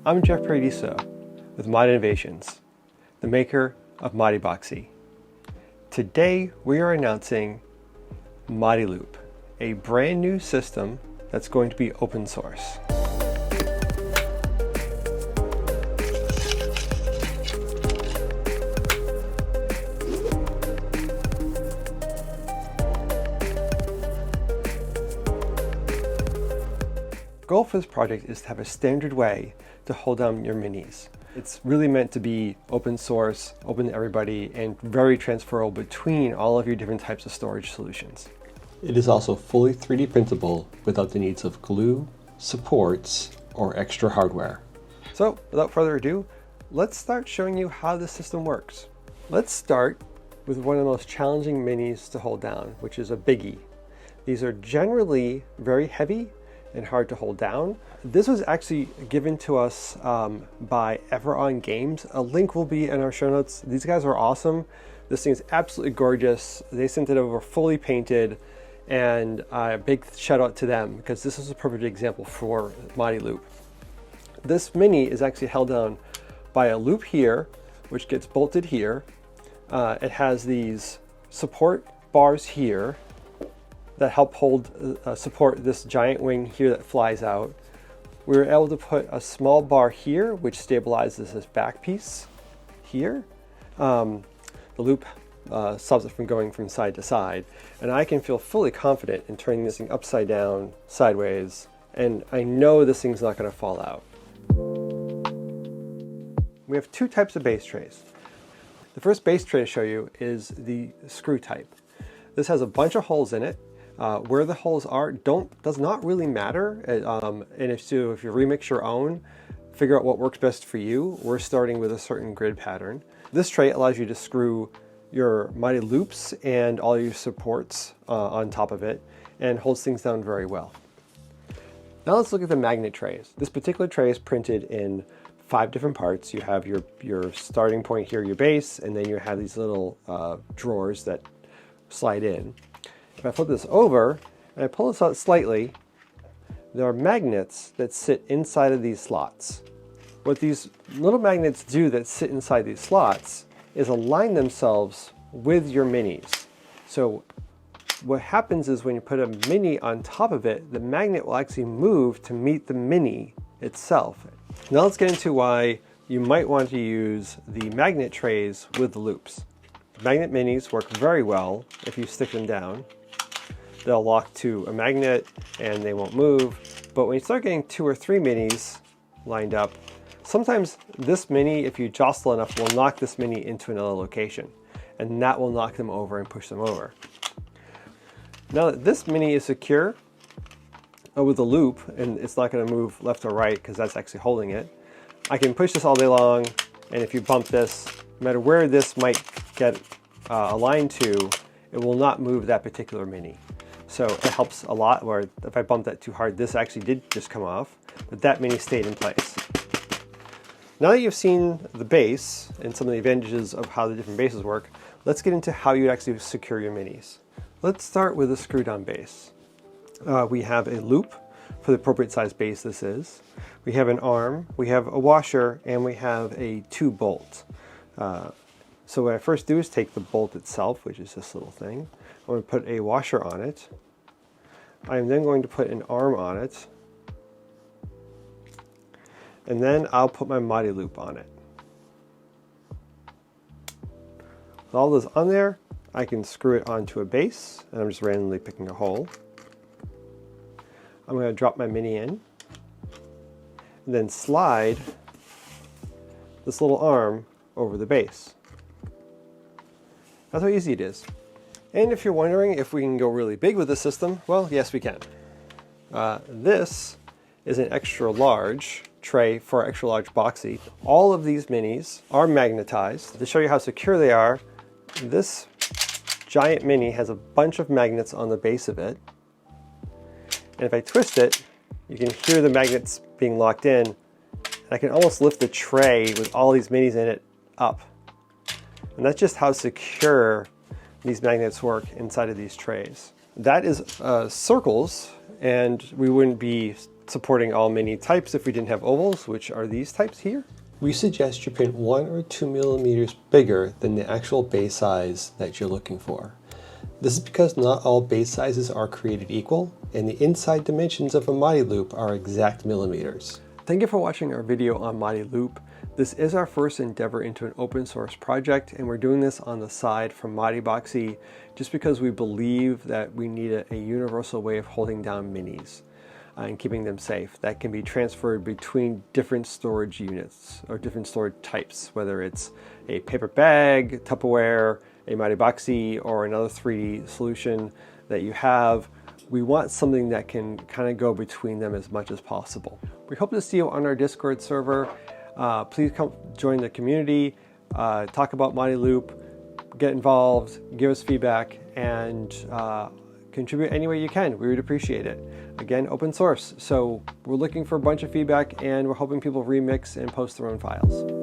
I'm Jeff Paradiso with Mod Innovations, the maker of Modi Boxi. Today we are announcing Modi Loop, a brand new system that's going to be open source. The goal for this project is to have a standard way to hold down your minis. It's really meant to be open source, open to everybody, and very transferable between all of your different types of storage solutions. It is also fully 3D printable without the needs of glue, supports, or extra hardware. So without further ado, let's start showing you how the system works. Let's start with one of the most challenging minis to hold down, which is a biggie. These are generally very heavy and hard to hold down. This was actually given to us by Everon Games. A link will be in our show notes. These guys are awesome. This thing is absolutely gorgeous. They sent it over fully painted, and a big shout out to them because this is a perfect example for Modi Loop. This mini is actually held down by a loop here, which gets bolted here. It has these support bars here that help support this giant wing here that flies out. We were able to put a small bar here which stabilizes this back piece here. The loop stops it from going from side to side, and I can feel fully confident in turning this thing upside down, sideways, and I know this thing's not going to fall out. We have two types of base trays. The first base tray to show you is the screw type. This has a bunch of holes in it. Where the holes are does not really matter, and if you remix your own, figure out what works best for you. We're starting with a certain grid pattern. This tray allows you to screw your Modi loops and all your supports on top of it, and holds things down very well. Now let's look at the magnet trays. This particular tray is printed in 5 different parts. You have your starting point here, your base, and then you have these little drawers that slide in. If I flip this over and I pull this out slightly, there are magnets that sit inside of these slots. What these little magnets do that sit inside these slots is align themselves with your minis. So what happens is when you put a mini on top of it, the magnet will actually move to meet the mini itself. Now let's get into why you might want to use the magnet trays with the loops. Magnet minis work very well if you stick them down. They'll lock to a magnet and they won't move. But when you start getting 2 or 3 minis lined up, sometimes this mini, if you jostle enough, will knock this mini into another location. And that will knock them over and push them over. Now that this mini is secure with a loop, and it's not going to move left or right because that's actually holding it, I can push this all day long, and if you bump this, no matter where this might get aligned to, it will not move that particular mini. So it helps a lot, where if I bump that too hard, this actually did just come off, but that mini stayed in place. Now that you've seen the base and some of the advantages of how the different bases work, let's get into how you actually secure your minis. Let's start with a screw down base. We have a loop for the appropriate size base this is. We have an arm, we have a washer, and we have a 2 bolt. So what I first do is take the bolt itself, which is this little thing. I'm going to put a washer on it. I am then going to put an arm on it. And then I'll put my Modi loop on it. With all those on there, I can screw it onto a base, and I'm just randomly picking a hole. I'm going to drop my mini in, and then slide this little arm over the base. That's how easy it is. And if you're wondering if we can go really big with this system, well, yes we can. This is an extra large tray for our extra large Boxi. All of these minis are magnetized. To show you how secure they are, this giant mini has a bunch of magnets on the base of it. And if I twist it, you can hear the magnets being locked in. And I can almost lift the tray with all these minis in it up. And that's just how secure these magnets work inside of these trays. That is circles, and we wouldn't be supporting all mini types if we didn't have ovals, which are these types here. We suggest you print 1 or 2 millimeters bigger than the actual base size that you're looking for. This is because not all base sizes are created equal, and the inside dimensions of a Modi loop are exact millimeters. Thank you for watching our video on Modi Loop. This is our first endeavor into an open source project, and we're doing this on the side from Modi Boxi just because we believe that we need a universal way of holding down minis and keeping them safe that can be transferred between different storage units or different storage types, whether it's a paper bag, Tupperware, a Modi Boxi, or another 3D solution that you have. We want something that can kind of go between them as much as possible. We hope to see you on our Discord server. Please come join the community, talk about Modi Loop, get involved, give us feedback, and contribute any way you can. We would appreciate it. Again, open source, so we're looking for a bunch of feedback, and we're hoping people remix and post their own files.